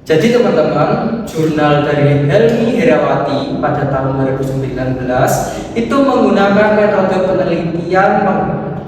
Jadi teman-teman, jurnal dari Helmi Herawati pada tahun 2019 itu menggunakan metode penelitian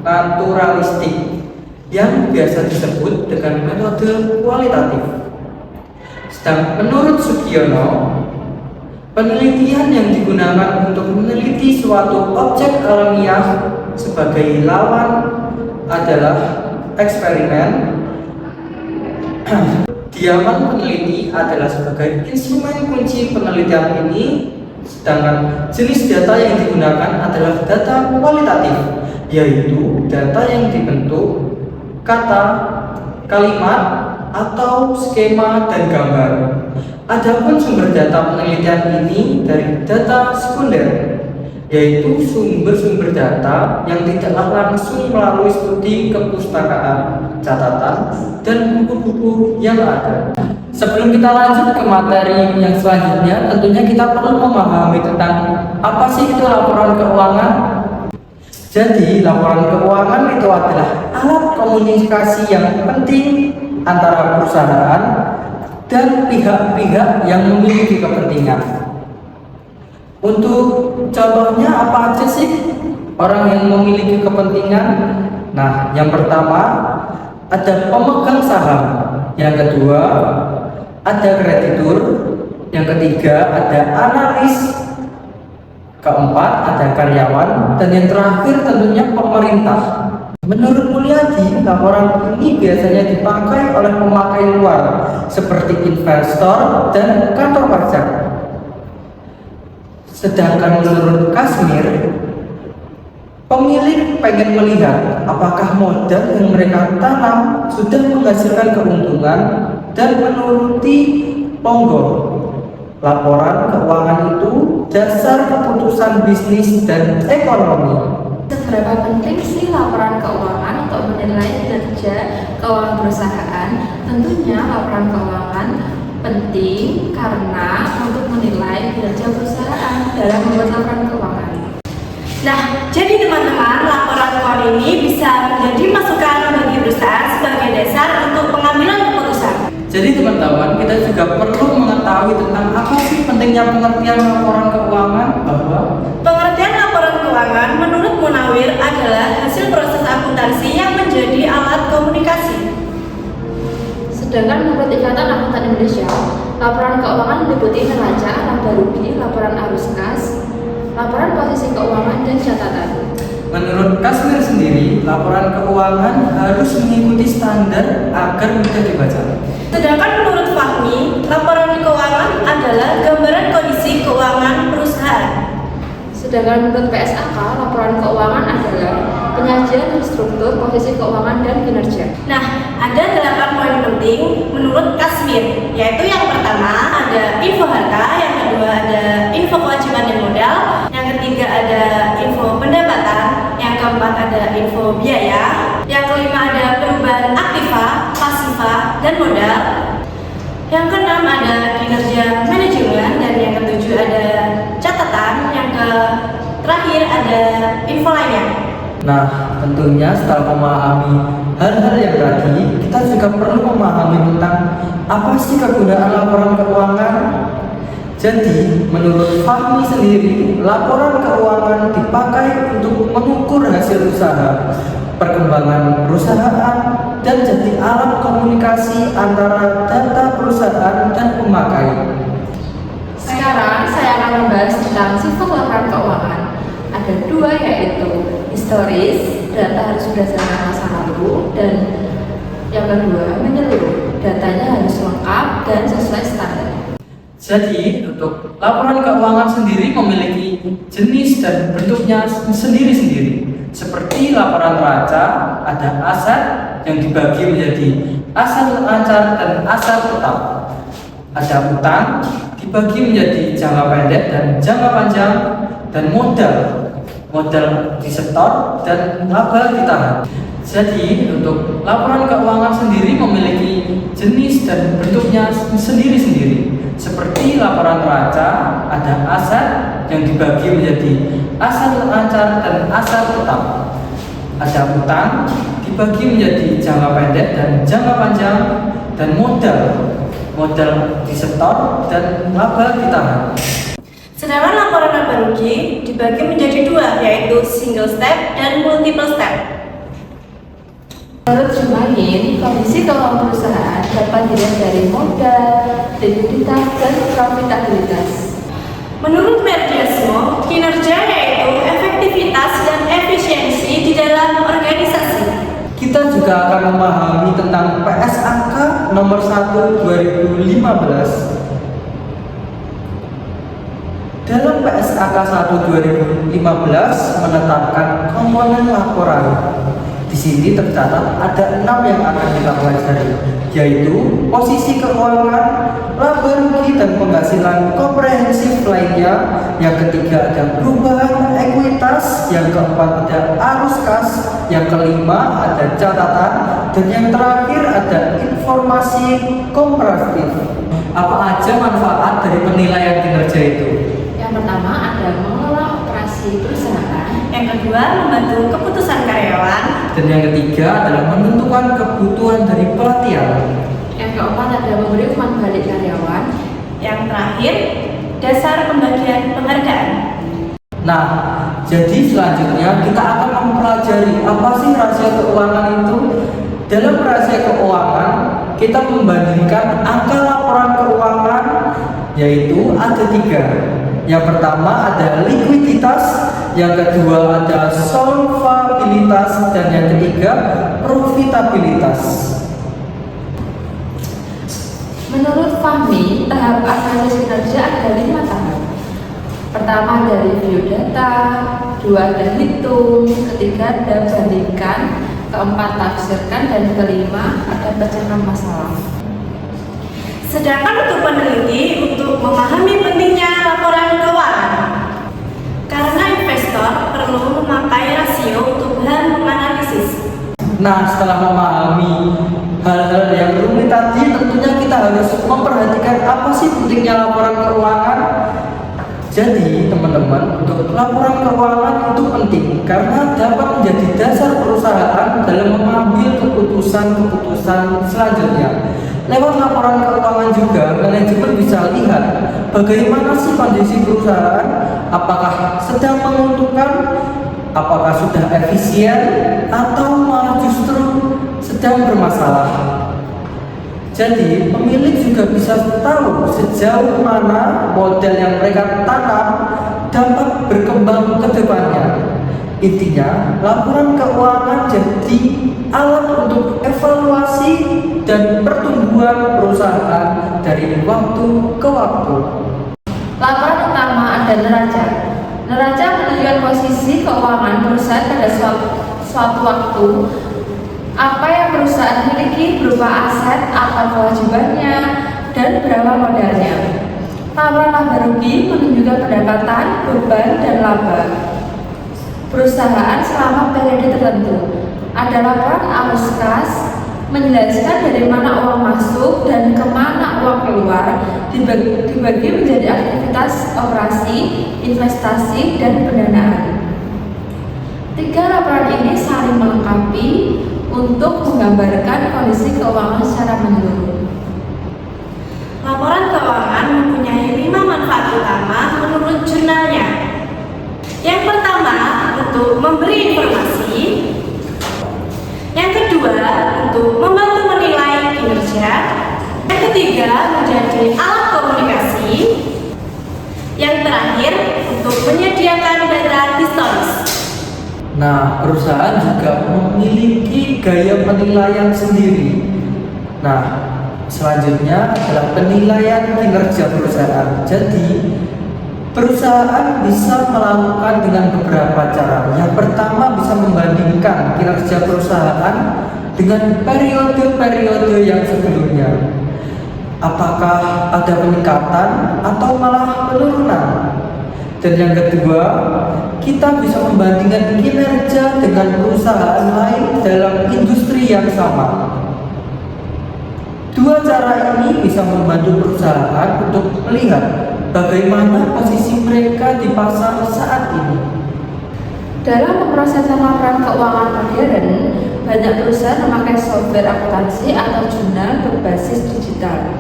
naturalistik yang biasa disebut dengan metode kualitatif. Sedang menurut Sugiono, penelitian yang digunakan untuk meneliti suatu objek alamiah sebagai lawan adalah eksperimen. Diaman peneliti adalah sebagai instrumen kunci penelitian ini, sedangkan jenis data yang digunakan adalah data kualitatif, yaitu data yang dibentuk kata, kalimat, atau skema dan gambar. Adapun sumber data penelitian ini dari data sekunder, yaitu sumber-sumber data yang tidaklah langsung melalui studi kepustakaan, catatan, dan buku-buku yang ada. Sebelum kita lanjut ke materi yang selanjutnya, tentunya kita perlu memahami tentang apa sih itu laporan keuangan. Jadi, laporan keuangan itu adalah alat komunikasi yang penting antara perusahaan dan pihak-pihak yang memiliki kepentingan. Untuk contohnya apa aja sih orang yang memiliki kepentingan? Nah, yang pertama ada pemegang saham, yang kedua ada kreditur, yang ketiga ada analis, keempat ada karyawan, dan yang terakhir tentunya pemerintah. Menurut Mulyadi, laporan ini biasanya dipakai oleh pemakai luar seperti investor dan kantor pajak. Sedangkan menurut Kasmir, pemilik pengen melihat apakah modal yang mereka tanam sudah menghasilkan keuntungan dan menuruti ponggo. Laporan keuangan itu dasar keputusan bisnis dan ekonomi. Seberapa penting sih laporan keuangan untuk menilai kinerja keuangan perusahaan? Tentunya laporan keuangan penting karena untuk menilai kinerja perusahaan dalam membuat laporan keuangan. Nah, jadi teman-teman, laporan keuangan ini bisa menjadi masukan bagi perusahaan sebagai dasar untuk pengambilan keputusan. Jadi teman-teman, kita juga perlu mengetahui tentang apa sih pentingnya pengertian laporan keuangan, bahwa pengertian laporan keuangan menurut Munawir adalah hasil proses akuntansi yang menjadi alat komunikasi. Sedangkan menurut Ikatan Akuntan Indonesia, laporan keuangan meliputi neraca, laba rugi, laporan arus kas, laporan posisi keuangan, dan catatan. menurut Kasmir sendiri, laporan keuangan harus mengikuti standar agar mudah dibaca. Sedangkan menurut Fahmi, laporan keuangan adalah gambaran kondisi keuangan perusahaan. Sedangkan menurut PSAK, laporan keuangan adalah penyajian struktur, posisi keuangan, dan kinerja. Nah, ada 8 poin penting menurut Kasmir, yaitu yang pertama ada info harga, yang kedua ada info kewajiban dan modal, yang ketiga ada info pendapatan, yang keempat ada info biaya, yang kelima ada perubahan aktiva, pasiva, dan modal, yang keenam ada kinerja manajemen, dan yang ketujuh ada catatan, yang terakhir ada info lainnya. Nah, tentunya setelah memahami hal-hal yang tadi, kita juga perlu memahami tentang apa sih kegunaan laporan keuangan. Jadi, menurut Fahmi sendiri, laporan keuangan dipakai untuk mengukur hasil usaha, perkembangan perusahaan, dan jadi alat komunikasi antara data perusahaan dan pemakai. Sekarang saya akan membahas tentang sifat laporan keuangan. Ada dua, yaitu historis, data harus berdasarkan masa lalu, dan yang kedua menyeluruh, datanya harus lengkap dan sesuai standar. Jadi, untuk laporan keuangan sendiri memiliki jenis dan bentuknya sendiri-sendiri. Seperti laporan neraca, ada aset yang dibagi menjadi aset lancar dan aset tetap. Ada utang, dibagi menjadi jangka pendek dan jangka panjang, dan modal disetor dan laba ditahan. Jadi, untuk laporan keuangan sendiri memiliki jenis dan bentuknya sendiri-sendiri. Seperti laporan neraca, ada aset yang dibagi menjadi aset lancar dan aset tetap. Ada utang, dibagi menjadi jangka pendek dan jangka panjang, dan modal disetor, dan laba ditahan. Sedangkan laporan laba rugi dibagi menjadi dua, yaitu single step dan multiple step. Menurut Jumain, kondisi keuangan perusahaan dapat dilihat dari modal, likuiditas, dan profitabilitas. Menurut Merdiasmo, kinerja yaitu efektivitas dan efisiensi di dalam organisasi. Kita juga akan memahami tentang PSAK nomor 1 2015. Dalam PSAK 1 2015 menetapkan komponen laporan. Di sini tercatat ada 6 yang akan kita pelajari, yaitu posisi keuangan, laba rugi dan penghasilan komprehensif lainnya. Yang ketiga ada perubahan ekuitas, yang keempat ada arus kas, yang kelima ada catatan, dan yang terakhir ada informasi komparatif. Apa aja manfaat dari penilaian kinerja itu? Yang pertama ada mengelola operasi perusahaan. Yang kedua, membantu keputusan karyawan. Dan yang ketiga adalah menentukan kebutuhan dari pelatihan. Yang keempat ada memberi umpan balik karyawan. Yang terakhir, dasar pembagian penghargaan. Nah, jadi selanjutnya kita akan mempelajari apa sih rahasia keuangan itu. Dalam rahasia keuangan, kita membandingkan angka laporan keuangan, yaitu ada 3. Yang pertama ada likuiditas, yang kedua ada solvabilitas, dan yang ketiga profitabilitas. Menurut Fahmi, tahap analisis kinerja ada 5 tahap. Pertama ada review data, 2 ada hitung, ketiga ada bandingkan, keempat tafsirkan, dan kelima ada pecahkan masalah. Sedangkan untuk peneliti untuk memahami pentingnya laporan keuangan, karena investor perlu memakai rasio untuk bahan menganalisis. Nah, setelah memahami hal-hal yang rumit tadi, tentunya kita harus memperhatikan apa sih pentingnya laporan keuangan. Jadi, teman-teman, untuk laporan keuangan itu penting karena dapat menjadi dasar perusahaan dalam mengambil keputusan-keputusan selanjutnya. Lewat laporan keuangan juga, manajemen bisa lihat bagaimana sih kondisi perusahaan, apakah sedang menguntungkan, apakah sudah efisien, atau malah justru sedang bermasalah. Jadi, pemilik juga bisa tahu sejauh mana model yang mereka tanam dapat berkembang ke depannya. Intinya, laporan keuangan jadi alat untuk evaluasi dan pertumbuhan perusahaan dari waktu ke waktu. Laporan utama ada neraca. Neraca menunjukkan posisi keuangan perusahaan pada suatu waktu, apa yang perusahaan miliki berupa aset, apa kewajibannya, dan berapa modalnya. Laporan laba rugi menunjukkan pendapatan, beban, dan laba perusahaan selama periode tertentu. Ada laporan arus kas, menjelaskan dari mana uang masuk dan kemana uang keluar, dibagi menjadi aktivitas operasi, investasi, dan pendanaan. 3 laporan ini saling melengkapi untuk menggambarkan kondisi keuangan secara menyeluruh. Laporan keuangan mempunyai 5 manfaat utama menurut jurnalnya. Yang pertama, untuk memberi informasi. Yang kedua, untuk membantu menilai kinerja. Yang ketiga, menjadi alat komunikasi. Yang terakhir, untuk menyediakan data historis. Nah, perusahaan juga memiliki gaya penilaian sendiri. Nah, selanjutnya adalah penilaian kinerja perusahaan. Jadi, perusahaan bisa melakukan dengan beberapa cara. Yang pertama, bisa membandingkan kinerja perusahaan dengan periode-periode yang sebelumnya. Apakah ada peningkatan atau malah penurunan? Dan yang kedua, kita bisa membandingkan kinerja dengan perusahaan lain dalam industri yang sama. 2 cara ini bisa membantu perusahaan untuk melihat bagaimana posisi mereka di pasar saat ini. Dalam pemrosesan laporan keuangan modern, banyak perusahaan memakai software akuntansi atau jurnal berbasis digital.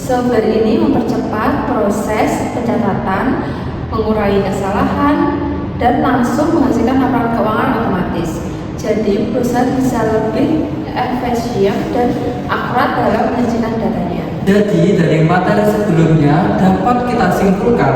Software ini mempercepat proses pencatatan, mengurangi kesalahan, dan langsung menghasilkan laporan keuangan otomatis. Jadi perusahaan bisa lebih efisien dan akurat dalam menyajikan datanya. Jadi dari materi sebelumnya dapat kita simpulkan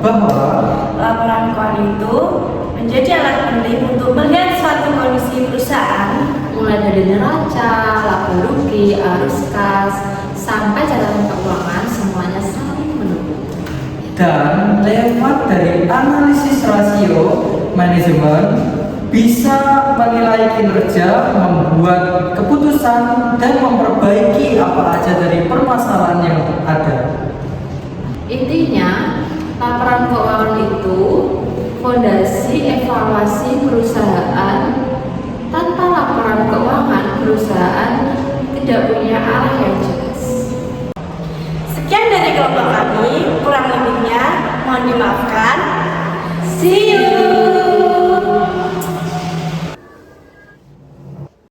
bahwa Laporan keuangan itu menjadi alat penting untuk melihat suatu kondisi perusahaan, Mulai dari neraca, laba rugi, arus kas, sampai catatan keuangan, semuanya saling mendukung. dan lewat dari analisis rasio manajemen bisa menilai kinerja, membuat keputusan, dan memperbaiki apa aja dari permasalahan yang ada. Intinya, laporan keuangan itu fondasi evaluasi perusahaan. Tanpa laporan keuangan, perusahaan tidak punya arah yang jelas. sekian dari kelompok kami, kurang lebihnya mohon dimaafkan. See you.